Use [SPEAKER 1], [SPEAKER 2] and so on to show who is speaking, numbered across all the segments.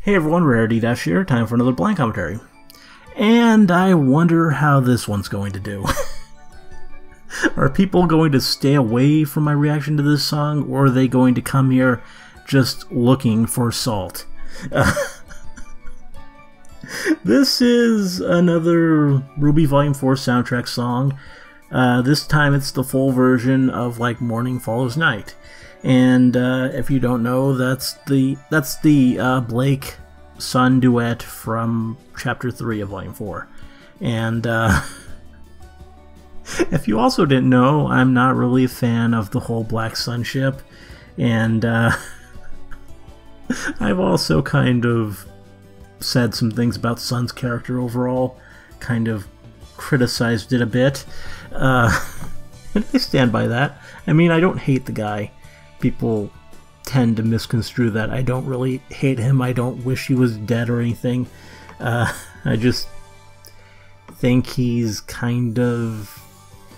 [SPEAKER 1] Hey everyone, Rarity Dash here, time for another blind commentary. And I wonder how this one's going to do. Are people going to stay away from my reaction to this song, or are they going to come here just looking for salt? This is another RWBY Volume 4 soundtrack song. This time it's the full version of like Morning Follows Night. And if you don't know, that's the Blake Sun duet from Chapter 3 of Volume 4. And if you also didn't know, I'm not really a fan of the whole Black Sun ship. And I've also kind of said some things about Sun's character overall, kind of criticized it a bit. And I stand by that. I mean, I don't hate the guy. People tend to misconstrue that. I don't really hate him. I don't wish he was dead or anything. I just think he's kind of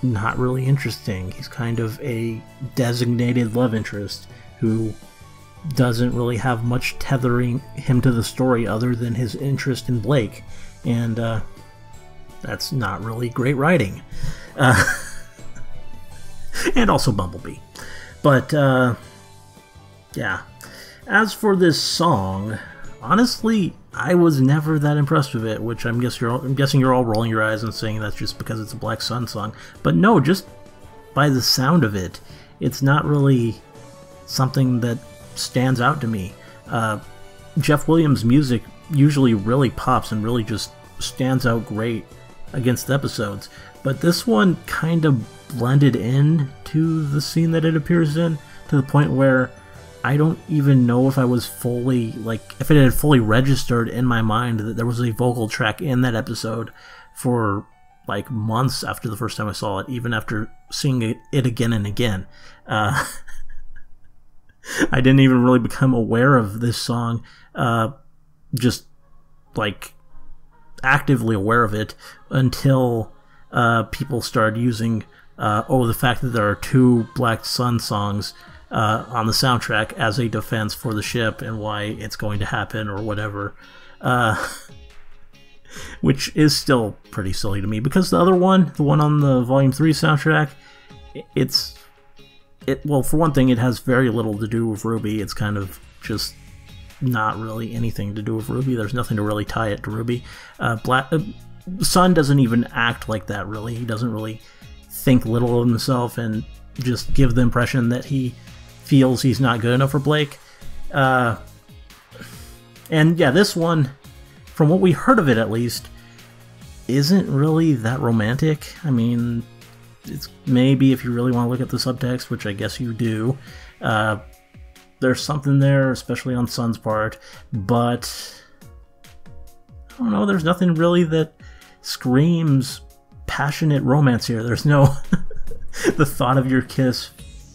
[SPEAKER 1] not really interesting. He's kind of a designated love interest who doesn't really have much tethering him to the story other than his interest in Blake. And that's not really great writing. And also Bumblebee. But, yeah. As for this song, honestly, I was never that impressed with it, which I'm guessing you're all rolling your eyes and saying that's just because it's a Black Sun song. But no, just by the sound of it, it's not really something that stands out to me. Jeff Williams' music usually really pops and really just stands out great against the episodes. But this one kind of blended in to the scene that it appears in, to the point where I don't even know if I was fully, like, if it had fully registered in my mind that there was a vocal track in that episode for, like, months after the first time I saw it, even after seeing it again and again. I didn't even really become aware of this song, just, like, actively aware of it until people started using the fact that there are two Black Sun songs on the soundtrack as a defense for the ship and why it's going to happen or whatever, which is still pretty silly to me, because the other one, the one on the Volume 3 soundtrack, well, for one thing, it has very little to do with RWBY. It's kind of just not really anything to do with RWBY. There's nothing to really tie it to RWBY. Sun doesn't even act like that, really. He doesn't really think little of himself and just give the impression that he feels he's not good enough for Blake. And yeah, this one, from what we heard of it at least, isn't really that romantic. I mean, it's maybe if you really want to look at the subtext, which I guess you do, there's something there, especially on Sun's part, but I don't know, there's nothing really that screams passionate romance here. There's no the thought of your kiss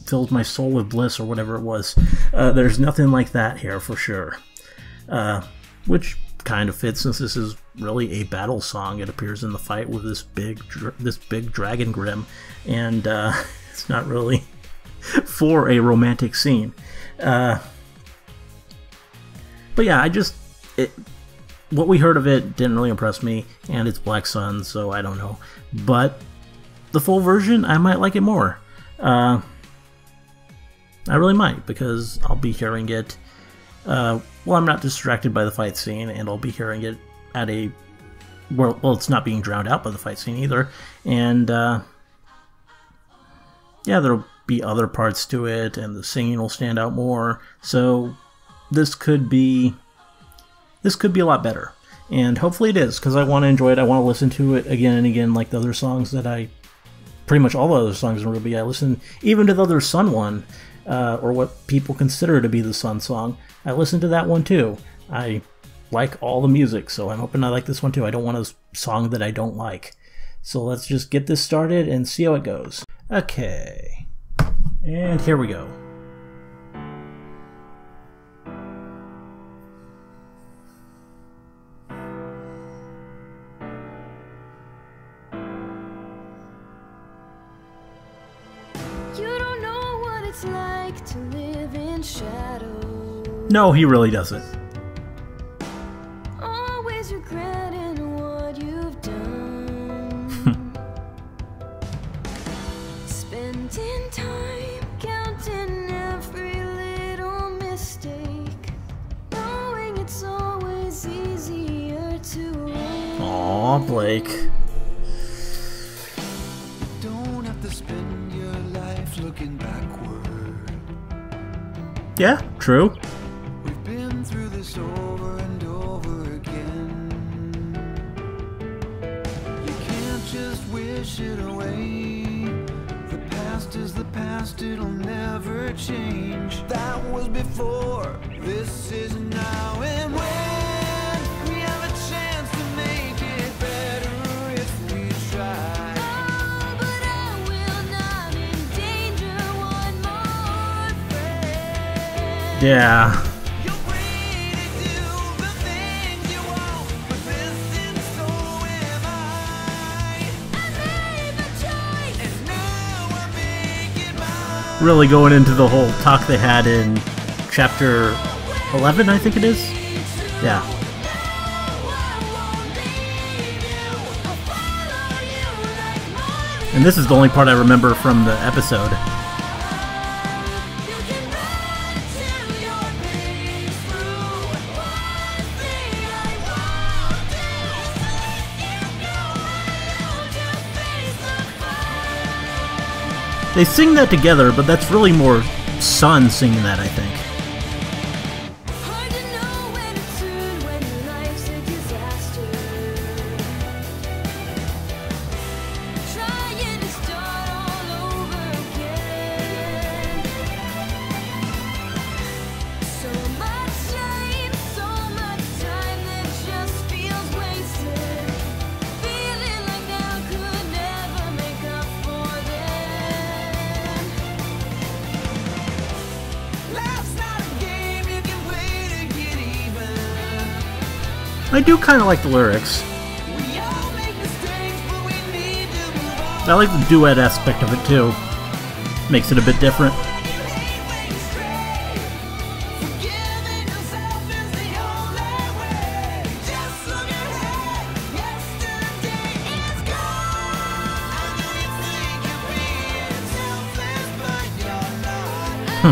[SPEAKER 1] fills my soul with bliss, or whatever it was. There's nothing like that here for sure, which kind of fits since this is really a battle song. It appears in the fight with this big dragon grim, and it's not really for a romantic scene. But yeah, what we heard of it didn't really impress me, and it's Black Sun, so I don't know. But the full version, I might like it more. I really might, because I'll be hearing it, well, I'm not distracted by the fight scene, and I'll be hearing it at a, well, it's not being drowned out by the fight scene either, and, yeah, there'll be other parts to it, and the singing will stand out more, so this could be a lot better, and hopefully it is, because I want to enjoy it. I want to listen to it again and again, like the other songs that pretty much all the other songs in RWBY. I listen even to the other Sun one, or what people consider to be the Sun song. I listen to that one too. I like all the music, so I'm hoping I like this one too. I don't want a song that I don't like. So let's just get this started and see how it goes. Okay, and here we go.
[SPEAKER 2] Like to live in shadow.
[SPEAKER 1] No, he really doesn't.
[SPEAKER 2] Spending time counting every little mistake, knowing it's always easier to wait.
[SPEAKER 1] Aw, Blake.
[SPEAKER 3] You don't have to spend your life looking backward.
[SPEAKER 1] Yeah, true.
[SPEAKER 3] We've been through this over and over again. You can't just wish it away. The past is the past, it'll never change. That was before, this is now. And when we have a chance to make it better if we try.
[SPEAKER 2] Oh, but I will not endanger one more friend.
[SPEAKER 1] Yeah.
[SPEAKER 3] You're free to do the things you want, but listen, so am I.
[SPEAKER 2] I made the choice.
[SPEAKER 3] And now I make it mine.
[SPEAKER 1] Really going into the whole talk they had in chapter 11, I think it is. Yeah. And this is the only part I remember from the episode. They sing that together, but that's really more Sun singing that, I think.
[SPEAKER 2] Hard to know when to turn when life's a disaster. Trying to start all over again. So much shame, so much time that just feels wasted. Feeling like now could never make up for them.
[SPEAKER 3] Life's not a game you can play to get even.
[SPEAKER 1] I do kind of like the lyrics.
[SPEAKER 3] We all make mistakes, but we need to move on.
[SPEAKER 1] I like the duet aspect of it too. Makes it a bit different.
[SPEAKER 3] Forgiving yourself is the only way. Just look ahead. Yesterday is gone. I know you think you're being selfless, but you're not.
[SPEAKER 2] I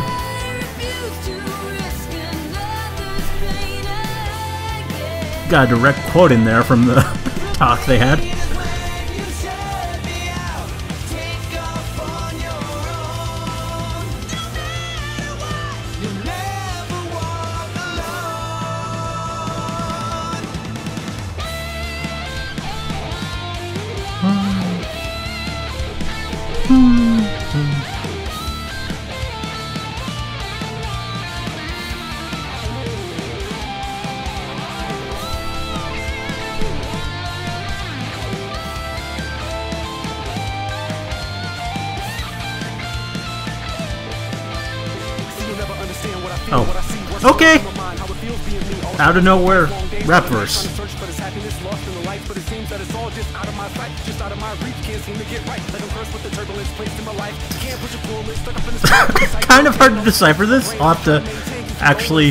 [SPEAKER 2] refuse to risk another's pain again.
[SPEAKER 1] Got a direct quote in there from the talk they had.
[SPEAKER 3] When you shut me out, take off on your own. No matter what, you'll never walk alone.
[SPEAKER 1] Oh, okay. Out of nowhere, rap verse. Kind of hard to decipher this. I'll have to actually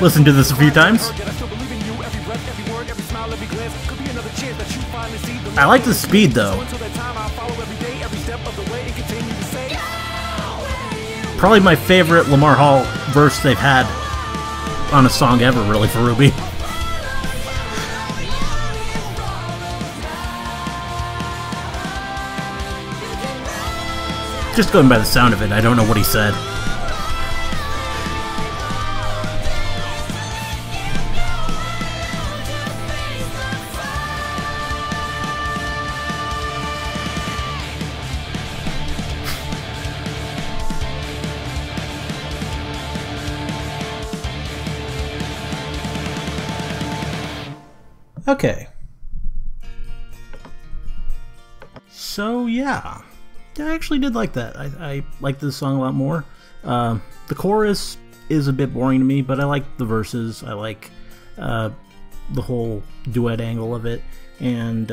[SPEAKER 1] listen to this a few times. I like the speed though. Probably my favorite Lamar Hall verse they've had on a song ever, really, for RWBY. Just going by the sound of it, I don't know what he said. Okay. So, yeah. I actually did like that. I liked this song a lot more. The chorus is a bit boring to me, but I like the verses. I like the whole duet angle of it. And,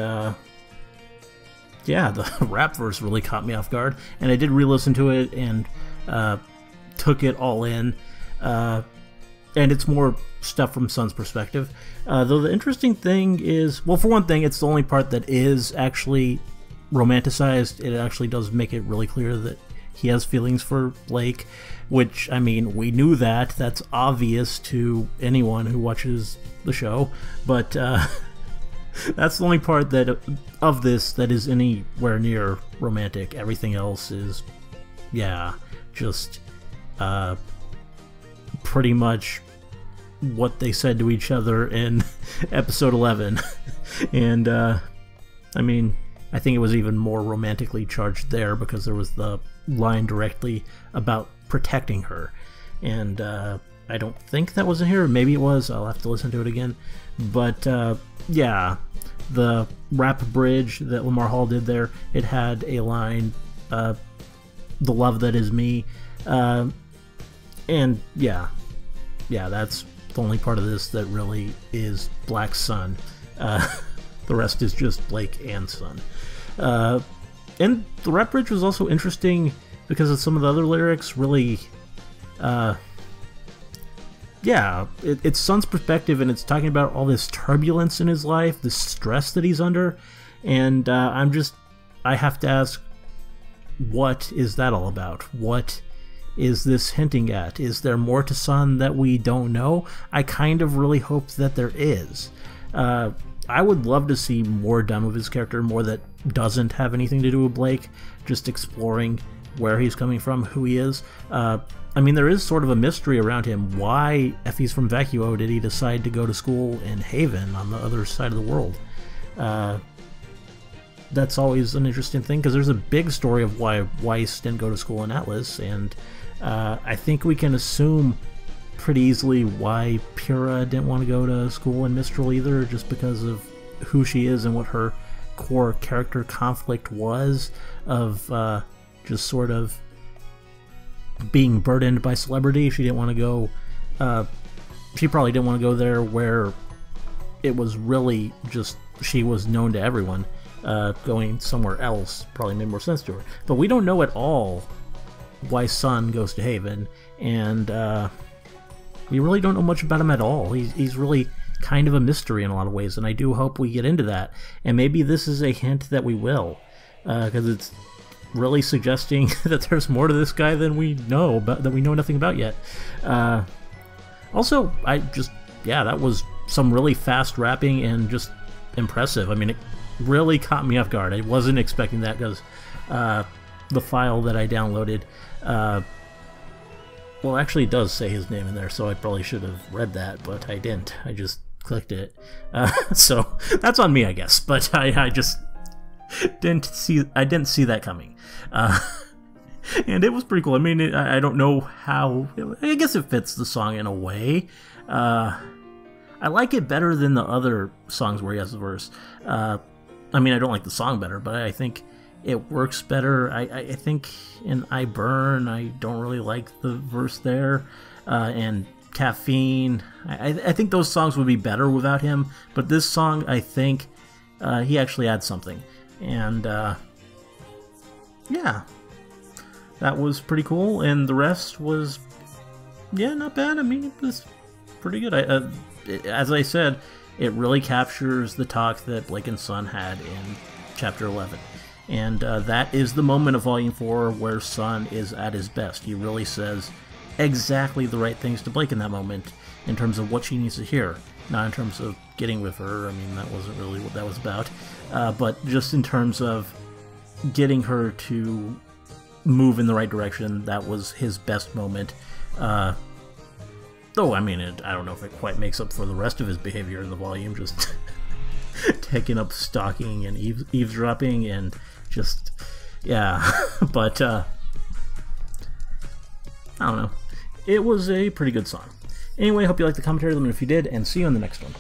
[SPEAKER 1] yeah, the rap verse really caught me off guard. And I did re-listen to it and took it all in. And it's more stuff from Sun's perspective. Though the interesting thing is, well, for one thing, it's the only part that is actually romanticized. It actually does make it really clear that he has feelings for Blake, which, I mean, we knew that. That's obvious to anyone who watches the show, but that's the only part that of this that is anywhere near romantic. Everything else is, yeah, just pretty much what they said to each other in episode 11. And I mean, I think it was even more romantically charged there because there was the line directly about protecting her, and I don't think that was in here. Maybe it was. I'll have to listen to it again. But yeah, the rap bridge that Lamar Hall did there, it had a line, "The love that is me," and yeah, that's the only part of this that really is Black's son. The rest is just Blake and Sun. And the rap bridge was also interesting because of some of the other lyrics. Really, yeah, it's Sun's perspective, and it's talking about all this turbulence in his life, this stress that he's under, and I have to ask, what is that all about? What is this hinting at? Is there more to Sun that we don't know? I kind of really hope that there is. I would love to see more done with his character, more that doesn't have anything to do with Blake, just exploring where he's coming from, who he is. I mean, there is sort of a mystery around him. Why, if he's from Vacuo, did he decide to go to school in Haven on the other side of the world? That's always an interesting thing, because there's a big story of why Weiss didn't go to school in Atlas, and I think we can assume pretty easily why Pyrrha didn't want to go to school in Mistral either, just because of who she is and what her core character conflict was of just sort of being burdened by celebrity. She didn't want to go, she probably didn't want to go there where it was really just she was known to everyone. Going somewhere else probably made more sense to her. But we don't know at all why Sun goes to Haven, and we really don't know much about him at all. He's really kind of a mystery in a lot of ways, and I do hope we get into that. And maybe this is a hint that we will, because it's really suggesting that there's more to this guy than we know about, that we know nothing about yet. Also, that was some really fast rapping and just impressive. I mean, it really caught me off guard. I wasn't expecting that, because the file that I downloaded, well, actually it does say his name in there, so I probably should have read that, but I didn't. I just clicked it. So that's on me, I guess, but I just didn't see that coming. And it was pretty cool. I mean, I don't know how, I guess it fits the song in a way. I like it better than the other songs where he has the verse. I mean, I don't like the song better, but I think it works better. I think in I Burn, I don't really like the verse there. And Caffeine, I think those songs would be better without him. But this song, I think he actually adds something. And yeah, that was pretty cool. And the rest was, yeah, not bad. I mean, it was pretty good. As I said, it really captures the talk that Blake and Sun had in Chapter 11. And that is the moment of Volume 4 where Sun is at his best. He really says exactly the right things to Blake in that moment, in terms of what she needs to hear. Not in terms of getting with her, I mean, that wasn't really what that was about. But just in terms of getting her to move in the right direction, that was his best moment. Though, I mean, I don't know if it quite makes up for the rest of his behavior in the volume, just taking up stalking and eavesdropping and just, yeah. But, I don't know. It was a pretty good song. Anyway, hope you liked the commentary. Let me know if you did, and see you on the next one.